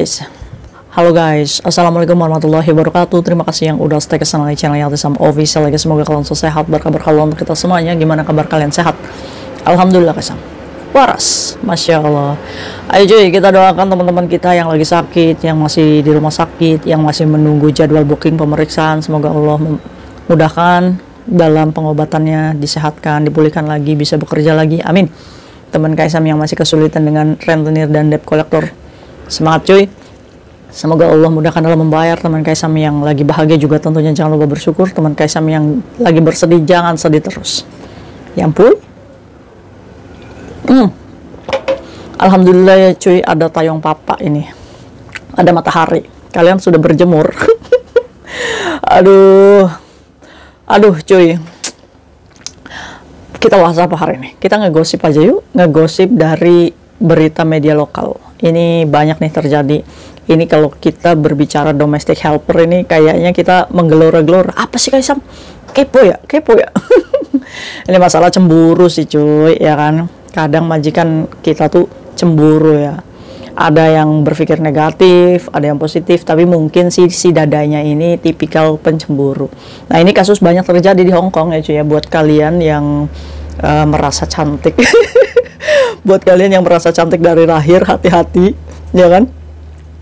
Guys. Halo guys, assalamualaikum warahmatullahi wabarakatuh. Terima kasih yang udah stay ke channel Yaltisam Official. Guys, semoga kalian sehat, berkabar kalau untuk kita semuanya. Gimana kabar kalian, sehat? Alhamdulillah guys, waras, masya Allah. Ayo cuy, kita doakan teman-teman kita yang lagi sakit, yang masih di rumah sakit, yang masih menunggu jadwal booking pemeriksaan. Semoga Allah memudahkan dalam pengobatannya, disehatkan, dipulihkan lagi, bisa bekerja lagi, amin. Teman Kaisam yang masih kesulitan dengan rentenir dan debt collector, semangat cuy, semoga Allah mudahkan dalam membayar. Teman Kaisam yang lagi bahagia juga tentunya jangan lupa bersyukur. Teman Kaisam yang lagi bersedih jangan sedih terus, ya ampun. Alhamdulillah ya cuy, ada tayong papa ini, ada matahari, kalian sudah berjemur. aduh cuy, kita bahas apa hari ini? Kita ngegosip aja yuk, ngegosip dari berita media lokal. Ini banyak nih terjadi. Ini kalau kita berbicara domestic helper ini kayaknya kita menggelora-gelora. Apa sih Kaisam? Kepo ya? Ini masalah cemburu sih cuy, ya kan? Kadang majikan kita tuh cemburu ya. Ada yang berpikir negatif, ada yang positif, tapi mungkin si dadanya ini tipikal pencemburu. Nah, ini kasus banyak terjadi di Hong Kong ya cuy ya, buat kalian yang merasa cantik. Buat kalian yang merasa cantik dari lahir, hati-hati, ya kan?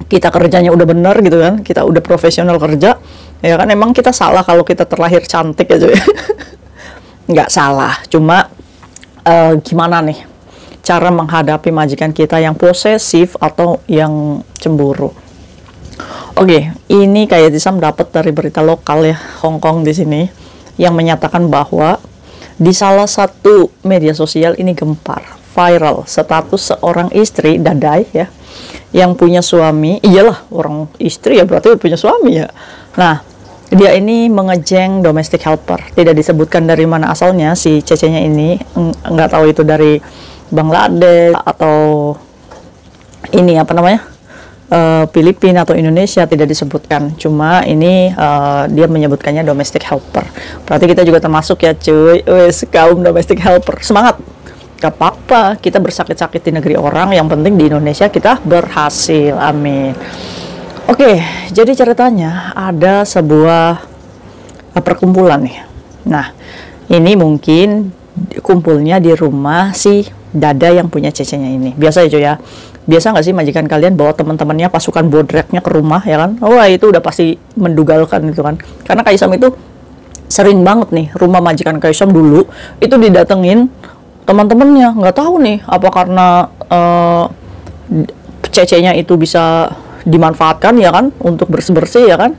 Kita kerjanya udah benar gitu kan, kita udah profesional kerja, ya kan? Emang kita salah kalau kita terlahir cantik ya cuy? Nggak salah, cuma gimana nih cara menghadapi majikan kita yang posesif atau yang cemburu? Oke, ini kayak Disam dapat dari berita lokal ya, Hong Kong di sini, yang menyatakan bahwa di salah satu media sosial ini gempar viral status seorang istri dadai ya, yang punya suami. Iyalah, orang istri ya berarti punya suami ya. Nah, dia ini mengejeng domestic helper. Tidak disebutkan dari mana asalnya si cecenya ini, nggak tahu itu dari Bangladesh atau ini apa namanya, Filipina atau Indonesia, tidak disebutkan. Cuma ini dia menyebutkannya domestic helper. Berarti kita juga termasuk ya cuy, kaum domestic helper. Semangat! Gak apa-apa, kita bersakit-sakit di negeri orang, yang penting di Indonesia kita berhasil, amin. Oke, jadi ceritanya ada sebuah perkumpulan nih. Nah, ini mungkin kumpulnya di rumah si dada yang punya cecenya ini. Biasa ya cuy ya, biasa nggak sih majikan kalian bawa teman-temannya, pasukan bodreknya ke rumah ya kan? Wah, itu udah pasti mendugalkan gitu kan. Karena Kaisam itu sering banget nih rumah majikan Kaisam dulu itu didatengin teman-temannya. Nggak tahu nih apa karena cecenya itu bisa dimanfaatkan ya kan untuk bersih-bersih ya kan.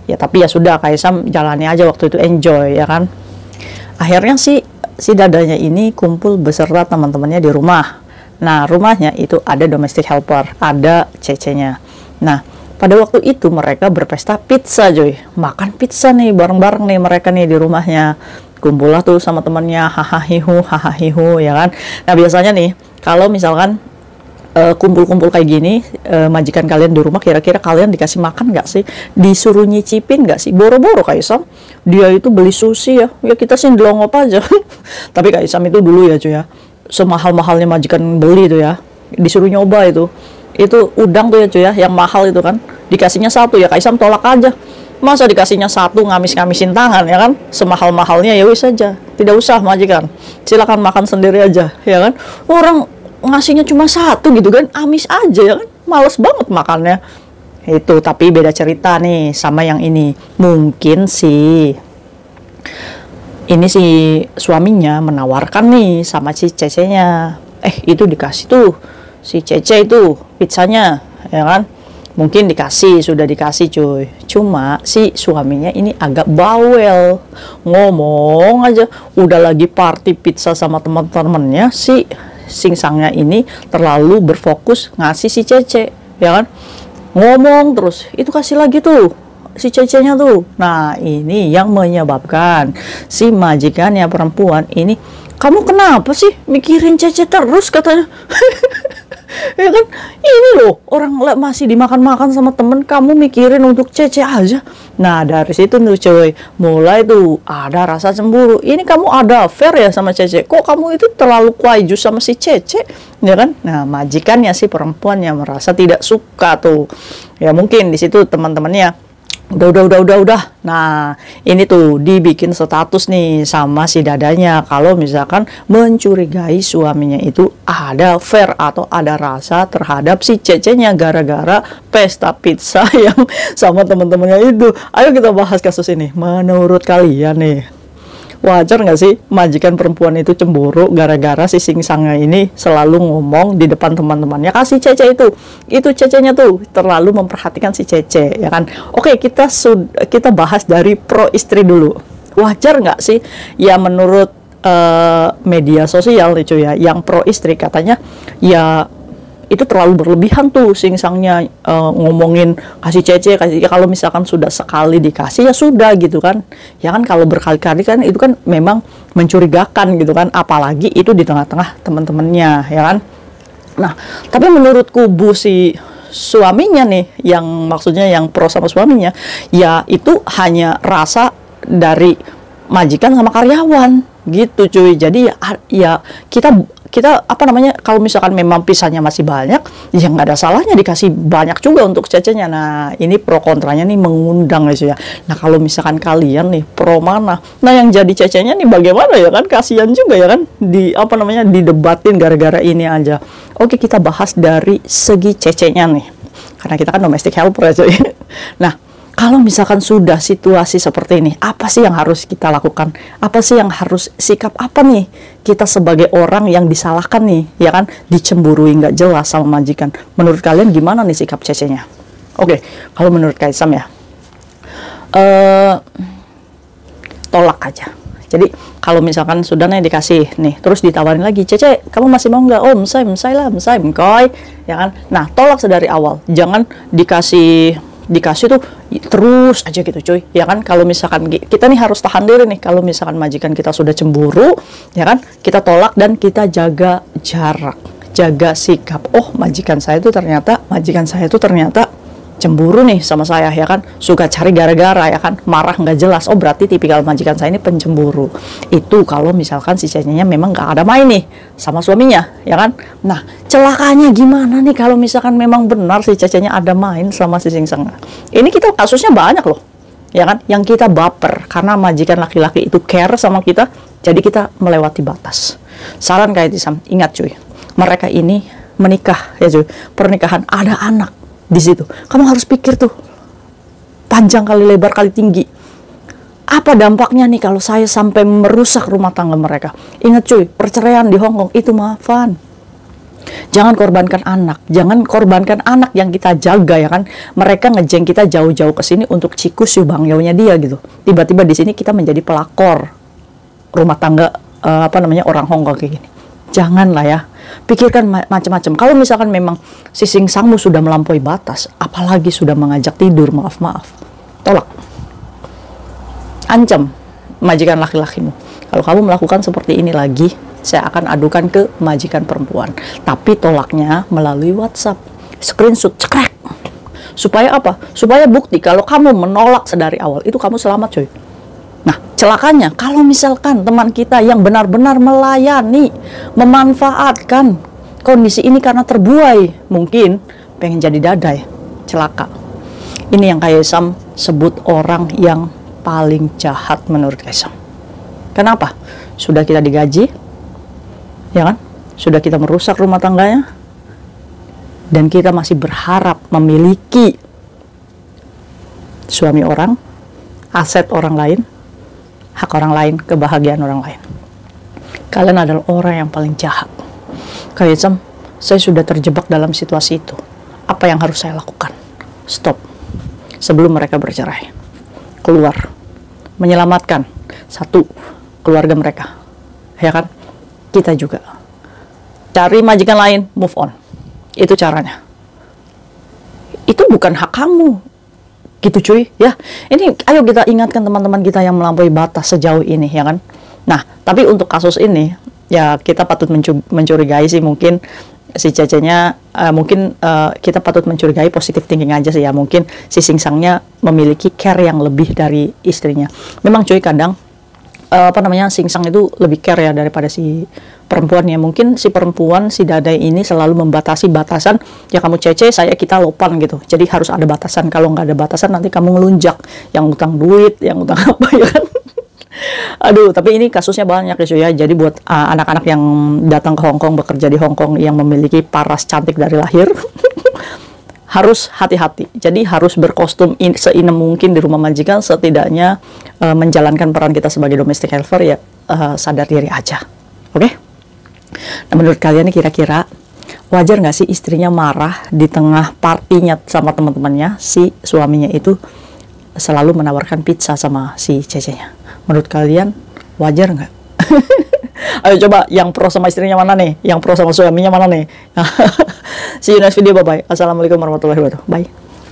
Ya tapi ya sudah, Kaisam jalani aja waktu itu, enjoy ya kan. Akhirnya si dadanya ini kumpul beserta teman-temannya di rumah. Nah, rumahnya itu ada domestic helper, ada cecenya. Nah, pada waktu itu mereka berpesta pizza joy, makan pizza nih bareng-bareng nih mereka nih di rumahnya. Kumpul lah tuh sama temannya, hahaha ya kan. Nah, biasanya nih kalau misalkan kumpul-kumpul kayak gini, majikan kalian di rumah, kira-kira kalian dikasih makan nggak sih? Disuruh nyicipin nggak sih? Boro-boro Kaisam, dia itu beli sushi ya kita sih delongop aja. Tapi Kaisam itu dulu ya cuy ya, semahal-mahalnya majikan beli itu ya, disuruh nyoba itu udang tuh ya cuy ya, yang mahal itu kan, dikasihnya satu ya Kaisam tolak aja. Masa dikasihnya satu, ngamis-ngamisin tangan ya kan, semahal-mahalnya ya wis aja, tidak usah majikan, silakan makan sendiri aja ya kan. Orang ngasihnya cuma satu gitu kan, amis aja ya kan, males banget makannya itu. Tapi beda cerita nih sama yang ini. Mungkin si suaminya menawarkan nih sama si cecenya, itu dikasih tuh si cece itu pizzanya ya kan. Mungkin sudah dikasih cuy, cuma si suaminya ini agak bawel, ngomong aja udah lagi party pizza sama teman-temannya, si singsangnya ini terlalu berfokus ngasih si cece ya kan, ngomong terus itu kasih lagi tuh si cecenya tuh. Nah, ini yang menyebabkan si majikannya perempuan ini, kamu kenapa sih mikirin cece terus katanya. Ya kan, ini loh orang masih dimakan-makan sama temen, kamu mikirin untuk cece aja. Nah dari situ tuh cuy, mulai tuh ada rasa cemburu. Ini kamu ada affair ya sama cece, kok kamu itu terlalu kuaiju sama si cece, ya kan? Nah majikannya si perempuannya merasa tidak suka tuh, ya mungkin di situ teman-temannya udah. Nah, ini tuh dibikin status nih sama si dadanya kalau misalkan mencurigai suaminya itu ada affair atau ada rasa terhadap si cecenya gara-gara pesta pizza yang sama teman-temannya itu. Ayo kita bahas kasus ini. Menurut kalian nih, wajar nggak sih majikan perempuan itu cemburu gara-gara si singsangnya ini selalu ngomong di depan teman-temannya kasih cece itu cecenya tuh terlalu memperhatikan si cece, ya kan? Oke, kita bahas dari pro istri dulu. Wajar nggak sih? Ya menurut media sosial nih cuy ya, yang pro istri katanya ya itu terlalu berlebihan tuh singsangnya, ngomongin kasih cece, ya kalau misalkan sudah sekali dikasih ya sudah gitu kan, ya kan kalau berkali-kali kan itu kan memang mencurigakan gitu kan, apalagi itu di tengah-tengah teman-temannya, ya kan. Nah tapi menurut kubu si suaminya nih, yang maksudnya yang pro sama suaminya, ya itu hanya rasa dari majikan sama karyawan gitu cuy. Jadi ya kita apa namanya, kalau misalkan memang pisahnya masih banyak ya nggak ada salahnya dikasih banyak juga untuk cecenya. Nah ini pro kontranya nih mengundang ya. Nah kalau misalkan kalian nih pro mana, nah yang jadi cecenya nih bagaimana ya kan, kasihan juga ya kan, di apa namanya didebatin gara-gara ini aja. Oke, kita bahas dari segi cecenya nih karena kita kan domestic helper ya cuy. Nah kalau misalkan sudah situasi seperti ini, apa sih yang harus kita lakukan? Apa sih yang harus, sikap apa nih kita sebagai orang yang disalahkan nih, ya kan? Dicemburui nggak jelas sama majikan. Menurut kalian gimana nih sikap cecenya? Oke, kalau menurut Kaisam ya, tolak aja. Jadi kalau misalkan sudah nih dikasih nih, terus ditawarin lagi, cece, kamu masih mau nggak? Oh, mesai lah, mesai, mengkoi, ya kan? Nah, tolak sedari awal. Jangan dikasih tuh terus aja gitu cuy, ya kan. Kalau misalkan kita nih harus tahan diri nih, kalau misalkan majikan kita sudah cemburu, ya kan, kita tolak dan kita jaga jarak, jaga sikap. Oh majikan saya tuh ternyata cemburu nih sama saya, ya kan, suka cari gara-gara, ya kan, marah nggak jelas. Oh berarti tipikal majikan saya ini pencemburu. Itu kalau misalkan si cecenya memang nggak ada main nih sama suaminya, ya kan. Nah celakanya gimana nih kalau misalkan memang benar si cecenya ada main sama si singsang. Ini kita kasusnya banyak loh, ya kan, yang kita baper karena majikan laki-laki itu care sama kita, jadi kita melewati batas. Saran kayak Tisam, ingat cuy, mereka ini menikah ya cuy, pernikahan ada anak di situ. Kamu harus pikir tuh panjang kali lebar kali tinggi. Apa dampaknya nih kalau saya sampai merusak rumah tangga mereka? Ingat cuy, perceraian di Hong Kong itu maafan. Jangan korbankan anak yang kita jaga, ya kan. Mereka ngejeng kita jauh-jauh ke sini untuk cikus bang yaunya dia gitu. Tiba-tiba di sini kita menjadi pelakor rumah tangga orang Hong Kong kayak gini. Janganlah ya. Pikirkan macam-macam. Kalau misalkan memang si singsangmu sudah melampaui batas, apalagi sudah mengajak tidur, maaf, tolak. Ancam majikan laki-lakimu. Kalau kamu melakukan seperti ini lagi, saya akan adukan ke majikan perempuan. Tapi tolaknya melalui WhatsApp. Screenshot, cekrek. Supaya apa? Supaya bukti kalau kamu menolak sedari awal, itu kamu selamat coy. Nah, celakanya kalau misalkan teman kita yang benar-benar melayani, memanfaatkan kondisi ini karena terbuai, mungkin pengen jadi dadai, celaka. Ini yang Kaisam sebut orang yang paling jahat menurut Kaisam. Kenapa? Sudah kita digaji, ya kan? Sudah kita merusak rumah tangganya, dan kita masih berharap memiliki suami orang, aset orang lain, hak orang lain, kebahagiaan orang lain. Kalian adalah orang yang paling jahat. Kaisam, saya sudah terjebak dalam situasi itu. Apa yang harus saya lakukan? Stop. Sebelum mereka bercerai. Keluar. Menyelamatkan satu keluarga mereka. Ya kan? Kita juga. Cari majikan lain, move on. Itu caranya. Itu bukan hak kamu. Gitu cuy, ya. Ini ayo kita ingatkan teman-teman kita yang melampaui batas sejauh ini, ya kan. Nah tapi untuk kasus ini ya kita patut mencurigai sih, mungkin si Cecenya mungkin kita patut mencurigai positive thinking aja sih ya. Mungkin si Singsangnya memiliki care yang lebih dari istrinya. Memang cuy, kadang Singsang itu lebih care ya daripada si perempuannya. Mungkin si perempuan, si Dadai ini selalu membatasi batasan, ya kamu Cece, saya kita lopan gitu. Jadi harus ada batasan. Kalau nggak ada batasan nanti kamu ngelunjak, yang utang duit, yang utang apa ya kan. Aduh, tapi ini kasusnya banyak ya cuy ya. Jadi buat anak-anak yang datang ke Hong Kong, bekerja di Hong Kong, yang memiliki paras cantik dari lahir, harus hati-hati. Jadi harus berkostum seinem mungkin di rumah majikan, setidaknya menjalankan peran kita sebagai domestic helper ya, sadar diri aja. Oke? Nah, menurut kalian nih kira-kira wajar nggak sih istrinya marah di tengah partinya sama teman-temannya, si suaminya itu selalu menawarkan pizza sama si Cecenya? Menurut kalian wajar nggak? Ayo coba, yang pro sama istrinya mana nih? Yang pro sama suaminya mana nih? See you next video, bye-bye. Assalamualaikum warahmatullahi wabarakatuh. Bye.